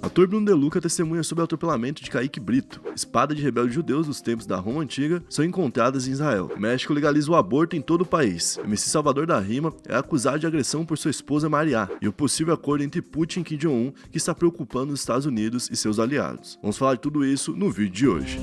Ator Bruno De Luca testemunha sobre o atropelamento de Kaique Brito. Espada de rebeldes judeus dos tempos da Roma Antiga são encontradas em Israel. México legaliza o aborto em todo o país. MC Salvador da Rima é acusado de agressão por sua esposa Mariá e o possível acordo entre Putin e Kim Jong-un que está preocupando os Estados Unidos e seus aliados. Vamos falar de tudo isso no vídeo de hoje.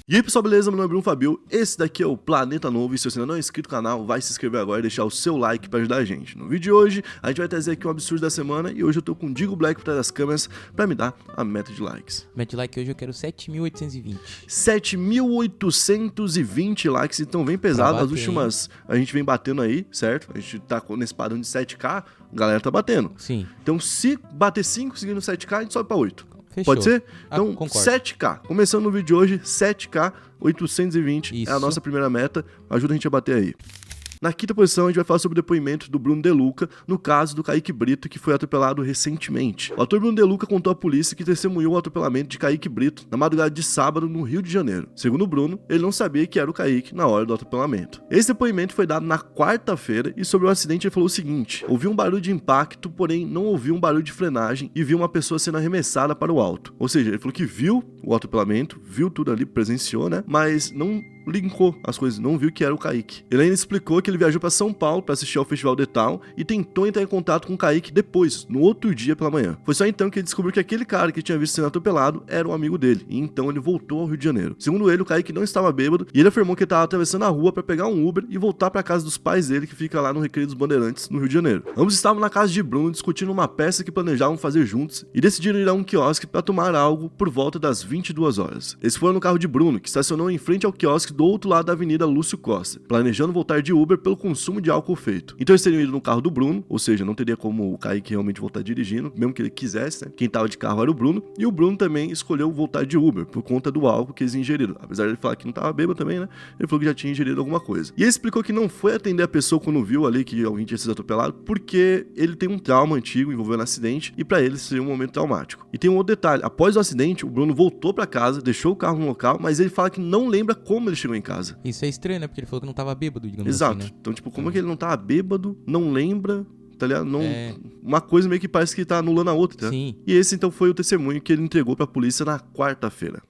E aí pessoal, beleza? Meu nome é Bruno Fabio, esse daqui é o Planeta Novo e se você ainda não é inscrito no canal, vai se inscrever agora e deixar o seu like pra ajudar a gente. No vídeo de hoje, a gente vai trazer aqui um absurdo da semana e hoje eu tô com o Digo Black por trás das câmeras pra me dar a meta de likes. Meta de like hoje eu quero 7.820. 7.820 likes, então vem pesado, as últimas a gente vem batendo aí, certo? A gente tá nesse padrão de 7k, a galera tá batendo. Sim. Então se bater 5 seguindo 7k, a gente sobe pra 8. Fechou. Pode ser? Então, concordo. 7k. Começando no vídeo de hoje, 7k, 820 Isso. é a nossa primeira meta. Ajuda a gente a bater aí. Na quinta posição, a gente vai falar sobre o depoimento do Bruno De Luca no caso do Kaique Brito, que foi atropelado recentemente. O ator Bruno De Luca contou à polícia que testemunhou o atropelamento de Kaique Brito na madrugada de sábado no Rio de Janeiro. Segundo o Bruno, ele não sabia que era o Kaique na hora do atropelamento. Esse depoimento foi dado na quarta-feira e sobre o acidente ele falou o seguinte: ouvi um barulho de impacto, porém não ouvi um barulho de frenagem e vi uma pessoa sendo arremessada para o alto. Ou seja, ele falou que viu o atropelamento, viu tudo ali, presenciou, né? Mas não linkou as coisas, não viu que era o Kaique. Ele ainda explicou que ele viajou para São Paulo para assistir ao Festival The Town e tentou entrar em contato com o Kaique depois, no outro dia pela manhã. Foi só então que ele descobriu que aquele cara que tinha visto sendo atropelado era um amigo dele, e então ele voltou ao Rio de Janeiro. Segundo ele, o Kaique não estava bêbado e ele afirmou que ele estava atravessando a rua para pegar um Uber e voltar para casa dos pais dele, que fica lá no Recreio dos Bandeirantes, no Rio de Janeiro. Ambos estavam na casa de Bruno discutindo uma peça que planejavam fazer juntos e decidiram ir a um quiosque para tomar algo por volta das 22 horas. Eles foram no carro de Bruno, que estacionou em frente ao quiosque do outro lado da Avenida Lúcio Costa, planejando voltar de Uber pelo consumo de álcool feito. Então eles teriam ido no carro do Bruno, ou seja, não teria como o Kaique realmente voltar dirigindo, mesmo que ele quisesse, né? Quem tava de carro era o Bruno, e o Bruno também escolheu voltar de Uber, por conta do álcool que eles ingeriram. Apesar de ele falar que não tava bêbado também, né? Ele falou que já tinha ingerido alguma coisa. E ele explicou que não foi atender a pessoa quando viu ali que alguém tinha sido atropelado, porque ele tem um trauma antigo envolvendo um acidente, e pra ele seria um momento traumático. E tem um outro detalhe: após o acidente, o Bruno voltou pra casa, deixou o carro no local, mas ele fala que não lembra como ele chegou em casa. Isso é estranho, né? Porque ele falou que não tava bêbado, digamos Exato. assim, né? Então, tipo, como é que ele não tava bêbado, não lembra, tá ligado? Não, uma coisa meio que parece que tá anulando a outra, tá? Sim. E esse, então, foi o testemunho que ele entregou pra polícia na quarta-feira.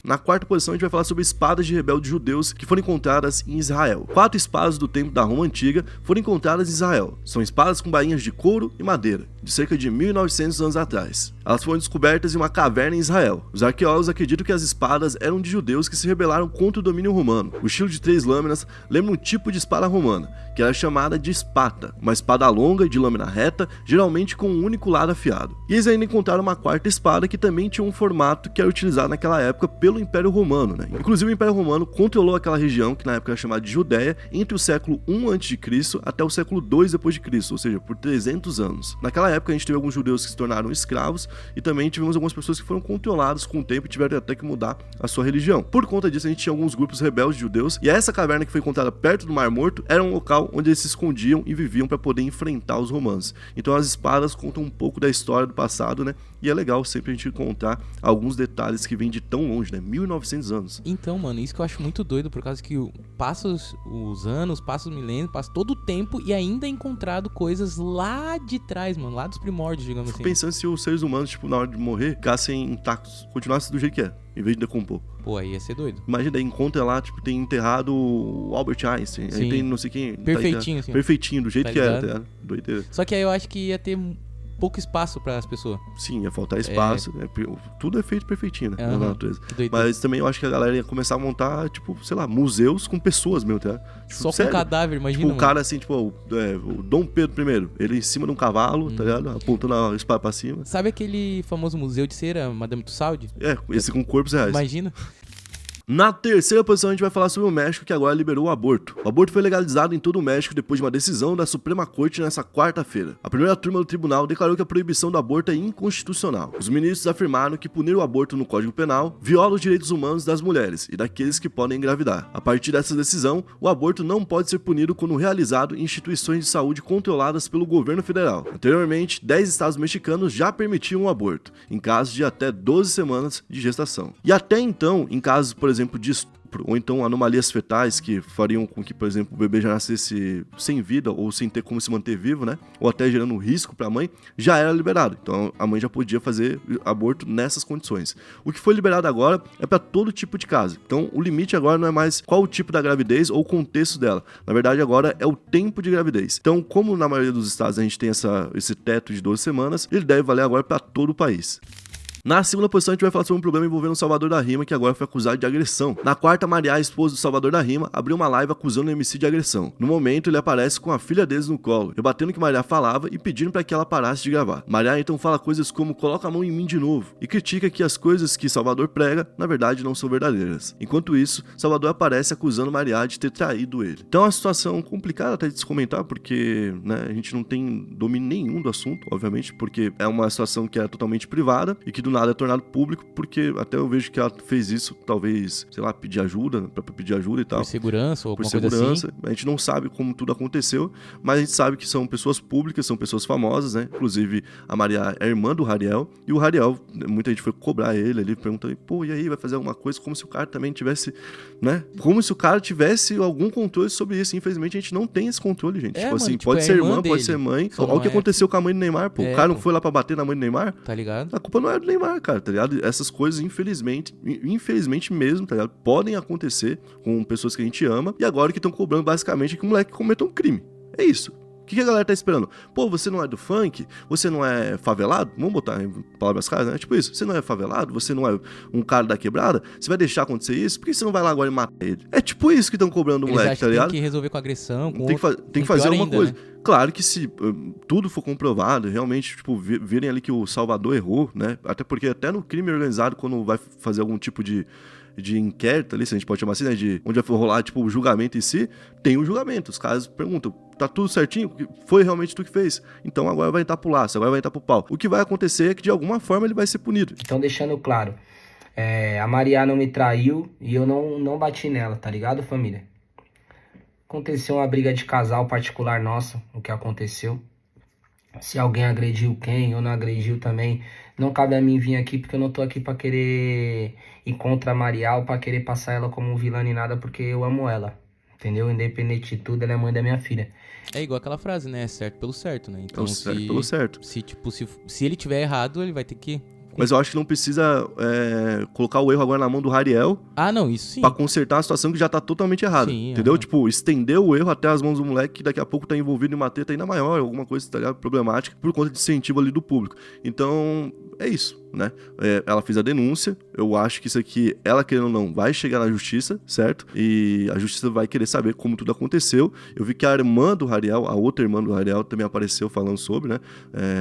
Na quarta posição, a gente vai falar sobre espadas de rebeldes judeus que foram encontradas em Israel. 4 espadas do tempo da Roma Antiga foram encontradas em Israel. São espadas com bainhas de couro e madeira, de cerca de 1.900 anos atrás. Elas foram descobertas em uma caverna em Israel. Os arqueólogos acreditam que as espadas eram de judeus que se rebelaram contra o domínio romano. O estilo de 3 lâminas lembra um tipo de espada romana, que era chamada de espata, uma espada longa de lâmina reta, geralmente com um único lado afiado. E eles ainda encontraram uma quarta espada que também tinha um formato que era utilizado naquela época pelo Império Romano, né? Inclusive o Império Romano controlou aquela região, que na época era chamada de Judéia, entre o século I a.C. até o século II d.C., ou seja, por 300 anos. Naquela época a gente teve alguns judeus que se tornaram escravos e também tivemos algumas pessoas que foram controladas com o tempo e tiveram até que mudar a sua religião. Por conta disso, a gente tinha alguns grupos rebeldes judeus e essa caverna que foi encontrada perto do Mar Morto era um local onde eles se escondiam e viviam para poder enfrentar os romanos. Então as espadas contam um pouco da história do passado, né? E é legal sempre a gente contar alguns detalhes que vêm de tão longe, né? 1900 anos. Então, mano, isso que eu acho muito doido, por causa que passa os anos, passa os milênios, passa todo o tempo e ainda é encontrado coisas lá de trás, mano, lá dos primórdios, digamos assim. Pensando se os seres humanos, tipo, na hora de morrer, ficassem intactos, continuassem do jeito que é, em vez de decompor. Pô, aí ia ser doido. Imagina, encontra lá, tipo, tem enterrado o Albert Einstein, Sim. aí tem não sei quem. Perfeitinho, assim. Perfeitinho, do jeito Tá que era, ligado? tá ligado? Doideira. Só que aí eu acho que ia ter pouco espaço para as pessoas. Sim, ia faltar espaço. Tudo é feito perfeitinho, né? Na natureza. Mas também eu acho que a galera ia começar a montar, tipo, sei lá, museus com pessoas mesmo, tá? Tipo, só sério? com cadáver, imagina. Tipo, o cara assim, tipo, o Dom Pedro I, ele em cima de um cavalo, tá ligado? Apontando a espada pra cima. Sabe aquele famoso museu de cera, Madame Tussauds? Esse com corpos reais. Imagina. Na terceira posição, a gente vai falar sobre o México, que agora liberou o aborto. O aborto foi legalizado em todo o México depois de uma decisão da Suprema Corte nessa quarta-feira. A primeira turma do tribunal declarou que a proibição do aborto é inconstitucional. Os ministros afirmaram que punir o aborto no Código Penal viola os direitos humanos das mulheres e daqueles que podem engravidar. A partir dessa decisão, o aborto não pode ser punido quando realizado em instituições de saúde controladas pelo governo federal. Anteriormente, 10 estados mexicanos já permitiam o aborto, em casos de até 12 semanas de gestação. E até então, em casos, por exemplo, de estupro estupro, ou então anomalias fetais que fariam com que, por exemplo, o bebê já nascesse sem vida ou sem ter como se manter vivo, né? Ou até gerando risco para a mãe, já era liberado. Então a mãe já podia fazer aborto nessas condições. O que foi liberado agora é para todo tipo de caso. Então o limite agora não é mais qual o tipo da gravidez ou o contexto dela. Na verdade agora é o tempo de gravidez. Então, como na maioria dos estados a gente tem esse teto de 12 semanas, ele deve valer agora para todo o país. Na segunda posição, a gente vai falar sobre um problema envolvendo o Salvador da Rima, que agora foi acusado de agressão. Na quarta, Mariá, esposa do Salvador da Rima, abriu uma live acusando o MC de agressão. No momento, ele aparece com a filha deles no colo, rebatendo o que Mariá falava e pedindo para que ela parasse de gravar. Mariá então fala coisas como "coloca a mão em mim de novo" e critica que as coisas que Salvador prega, na verdade, não são verdadeiras. Enquanto isso, Salvador aparece acusando Mariá de ter traído ele. Então é uma situação complicada até de se comentar, porque a gente não tem domínio nenhum do assunto, obviamente, porque é uma situação que é totalmente privada e que do nada é tornado público, porque até eu vejo que ela fez isso, talvez, sei lá, pedir ajuda, pra pedir ajuda e tal. Por segurança ou alguma coisa assim. A gente não sabe como tudo aconteceu, mas a gente sabe que são pessoas públicas, são pessoas famosas, né? Inclusive, a Mariá é irmã do Hariel, e o Hariel, muita gente foi cobrar ele perguntando, pô, e aí, vai fazer alguma coisa? Como se o cara também tivesse, né? Como se o cara tivesse algum controle sobre isso. Infelizmente, a gente não tem esse controle, gente. Pode ser irmã, pode ser mãe. Olha o que aconteceu com a mãe do Neymar, pô. O cara não foi lá pra bater na mãe do Neymar? Tá ligado? A culpa não é do Neymar, cara, tá ligado? Essas coisas, infelizmente mesmo, tá ligado? Podem acontecer com pessoas que a gente ama, e agora que estão cobrando basicamente que o moleque cometeu um crime. É isso. O que a galera tá esperando? Pô, você não é do funk? Você não é favelado? Vamos botar em palavras claras, né? Tipo isso. Você não é favelado? Você não é um cara da quebrada? Você vai deixar acontecer isso? Por que você não vai lá agora e matar ele? É tipo isso que estão cobrando o moleque, tá ligado? Tem que resolver com agressão, com tem que fazer alguma coisa. Né? Claro que se tudo for comprovado, realmente, tipo, virem ali que o Salvador errou, né? Até porque até no crime organizado, quando vai fazer algum tipo de inquérito ali, se a gente pode chamar assim, né? Onde vai rolar, tipo, o julgamento em si, tem um julgamento. Os caras perguntam, tá tudo certinho? Foi realmente tu que fez? Então agora vai entrar pro laço, agora vai entrar pro pau. O que vai acontecer é que de alguma forma ele vai ser punido. Então, deixando claro, a Mariá não me traiu e eu não bati nela, tá ligado, família? Aconteceu uma briga de casal particular nossa, o que aconteceu. Se alguém agrediu quem ou não agrediu também, não cabe a mim vir aqui, porque eu não tô aqui pra querer ir contra a Mariá ou pra querer passar ela como um vilã nem nada, porque eu amo ela, entendeu? Independente de tudo, ela é mãe da minha filha. É igual aquela frase, né? É certo pelo certo, né? Então, certo pelo certo. Se ele tiver errado, ele vai ter que... Mas eu acho que não precisa colocar o erro agora na mão do Hariel. Ah, não, isso sim. Pra consertar uma situação que já tá totalmente errada. Sim, entendeu? Tipo, estender o erro até as mãos do moleque, que daqui a pouco tá envolvido em uma treta ainda maior, alguma coisa, tá ligado? Problemática, por conta de incentivo ali do público. Então, é isso, né? Ela fez a denúncia, eu acho que isso aqui, ela querendo ou não, vai chegar na justiça, certo? E a justiça vai querer saber como tudo aconteceu. Eu vi que a irmã do Hariel, a outra irmã do Hariel, também apareceu falando sobre, né?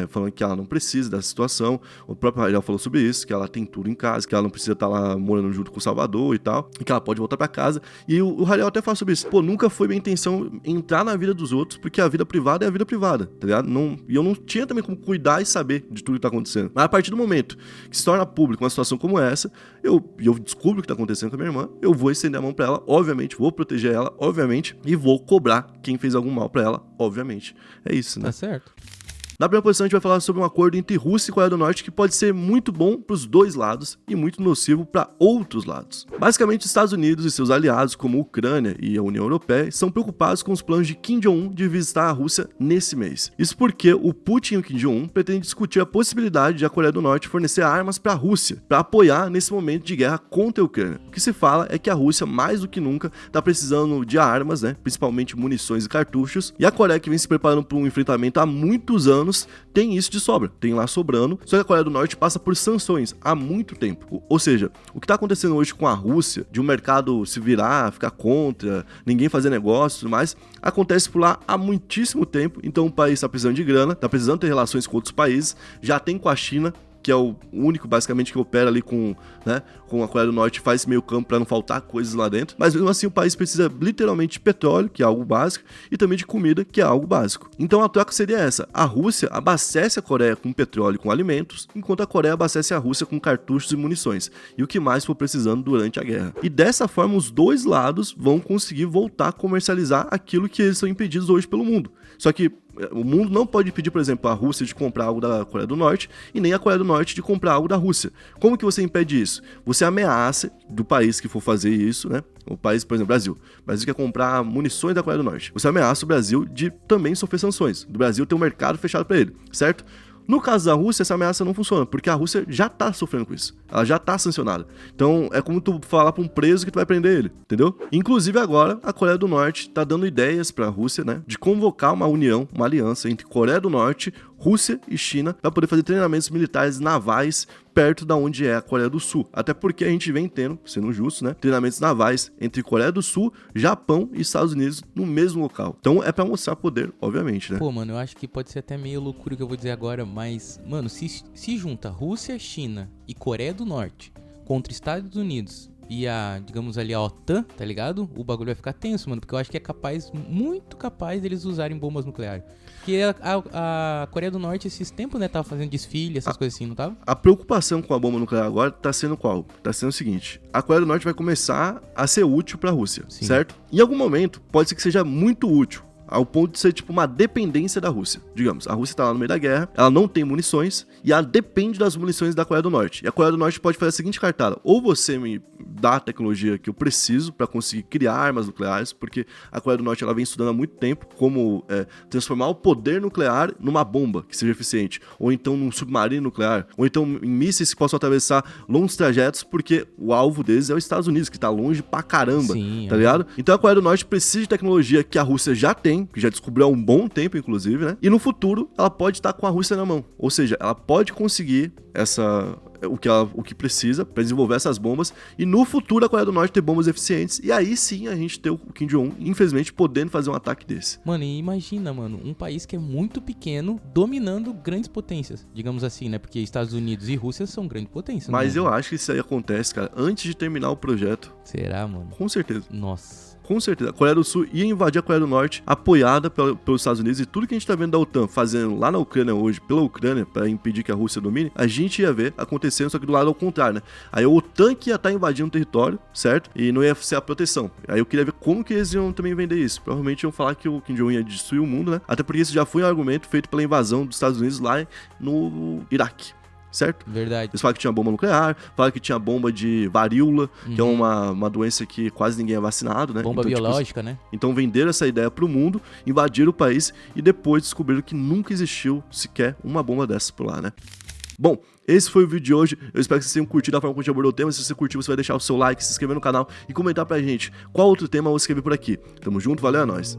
Falando que ela não precisa dessa situação. O próprio Hariel falou sobre isso, que ela tem tudo em casa, que ela não precisa estar lá morando junto com o Salvador e tal, e que ela pode voltar pra casa. E o Hariel até fala sobre isso. Pô, nunca foi minha intenção entrar na vida dos outros, porque a vida privada é a vida privada, tá ligado? E eu não tinha também como cuidar e saber de tudo que tá acontecendo. Mas a partir do momento que se torna público uma situação como essa, eu descubro o que tá acontecendo com a minha irmã, eu vou estender a mão pra ela, obviamente, vou proteger ela, obviamente, e vou cobrar quem fez algum mal pra ela, obviamente. É isso, né? Tá certo. Na primeira posição, a gente vai falar sobre um acordo entre Rússia e Coreia do Norte que pode ser muito bom para os dois lados e muito nocivo para outros lados. Basicamente, os Estados Unidos e seus aliados, como a Ucrânia e a União Europeia, estão preocupados com os planos de Kim Jong-un de visitar a Rússia nesse mês. Isso porque o Putin e o Kim Jong-un pretendem discutir a possibilidade de a Coreia do Norte fornecer armas para a Rússia, para apoiar nesse momento de guerra contra a Ucrânia. O que se fala é que a Rússia, mais do que nunca, está precisando de armas, né, principalmente munições e cartuchos, e a Coreia, que vem se preparando para um enfrentamento há muitos anos, tem isso de sobra, tem lá sobrando, só que a Coreia do Norte passa por sanções há muito tempo. Ou seja, o que está acontecendo hoje com a Rússia, de um mercado se virar, ficar contra, ninguém fazer negócio e tudo mais, acontece por lá há muitíssimo tempo. Então o país está precisando de grana, está precisando ter relações com outros países, já tem com a China, que é o único, basicamente, que opera ali com a Coreia do Norte, faz esse meio campo para não faltar coisas lá dentro. Mas mesmo assim, o país precisa literalmente de petróleo, que é algo básico, e também de comida, que é algo básico. Então a troca seria essa: a Rússia abastece a Coreia com petróleo e com alimentos, enquanto a Coreia abastece a Rússia com cartuchos e munições, e o que mais for precisando durante a guerra. E dessa forma, os dois lados vão conseguir voltar a comercializar aquilo que eles são impedidos hoje pelo mundo. Só que o mundo não pode pedir, por exemplo, a Rússia de comprar algo da Coreia do Norte e nem a Coreia do Norte de comprar algo da Rússia. Como que você impede isso? Você ameaça do país que for fazer isso, né? O país, por exemplo, Brasil. O Brasil quer comprar munições da Coreia do Norte. Você ameaça o Brasil de também sofrer sanções. Do Brasil ter um mercado fechado para ele, certo? No caso da Rússia, essa ameaça não funciona, porque a Rússia já tá sofrendo com isso. Ela já tá sancionada. Então, é como tu falar pra um preso que tu vai prender ele, entendeu? Inclusive, agora, a Coreia do Norte tá dando ideias pra Rússia, né, de convocar uma união, uma aliança entre Coreia do Norte, Rússia e China para poder fazer treinamentos militares navais perto da onde é a Coreia do Sul. Até porque a gente vem tendo, sendo justo, né, treinamentos navais entre Coreia do Sul, Japão e Estados Unidos no mesmo local. Então é para mostrar poder, obviamente, né? Pô, mano, eu acho que pode ser até meio loucura o que eu vou dizer agora, mas, mano, se junta Rússia, China e Coreia do Norte contra Estados Unidos e digamos ali, a OTAN, tá ligado? O bagulho vai ficar tenso, mano, porque eu acho que é capaz, muito capaz deles usarem bombas nucleares. Porque a Coreia do Norte, esses tempos, né, tava fazendo desfile, essas coisas assim, não tava? A preocupação com a bomba nuclear agora tá sendo qual? Tá sendo o seguinte: a Coreia do Norte vai começar a ser útil pra Rússia, Sim. certo? Em algum momento, pode ser que seja muito útil, ao ponto de ser tipo uma dependência da Rússia. Digamos, a Rússia tá lá no meio da guerra, ela não tem munições e ela depende das munições da Coreia do Norte. E a Coreia do Norte pode fazer a seguinte cartada: ou você me dá a tecnologia que eu preciso para conseguir criar armas nucleares, porque a Coreia do Norte ela vem estudando há muito tempo como transformar o poder nuclear numa bomba que seja eficiente, ou então num submarino nuclear, ou então em mísseis que possam atravessar longos trajetos, porque o alvo deles é os Estados Unidos, que tá longe pra caramba. Sim, tá ligado? Então a Coreia do Norte precisa de tecnologia que a Rússia já tem, que já descobriu há um bom tempo, inclusive, né? E no futuro, ela pode estar com a Rússia na mão. Ou seja, ela pode conseguir o que precisa para desenvolver essas bombas, e no futuro a Coreia do Norte ter bombas eficientes, e aí sim a gente ter o Kim Jong-un, infelizmente, podendo fazer um ataque desse. Mano, e imagina, mano, um país que é muito pequeno dominando grandes potências, digamos assim, né? Porque Estados Unidos e Rússia são grandes potências. Mas né? eu acho que isso aí acontece, cara, antes de terminar o projeto. Será, mano? Com certeza. Nossa. Com certeza. A Coreia do Sul ia invadir a Coreia do Norte, apoiada pelos Estados Unidos, e tudo que a gente tá vendo da OTAN fazendo lá na Ucrânia hoje, pela Ucrânia, para impedir que a Rússia domine, a gente ia ver acontecendo, só que do lado ao contrário, né? Aí a OTAN que ia estar invadindo o território, certo? E não ia ser a proteção. Aí eu queria ver como que eles iam também vender isso. Provavelmente iam falar que o Kim Jong-un ia destruir o mundo, né? Até porque isso já foi um argumento feito pela invasão dos Estados Unidos lá no Iraque. Certo? Verdade. Eles falam que tinha bomba nuclear, falam que tinha bomba de varíola, que é uma doença que quase ninguém é vacinado, né? Bomba então, biológica, né? Então venderam essa ideia pro mundo, invadiram o país e depois descobriram que nunca existiu sequer uma bomba dessas por lá, né? Bom, esse foi o vídeo de hoje. Eu espero que vocês tenham curtido a forma como a gente abordou o tema. Se você curtiu, você vai deixar o seu like, se inscrever no canal e comentar pra gente qual outro tema você quer ver por aqui. Tamo junto, valeu, é nóis.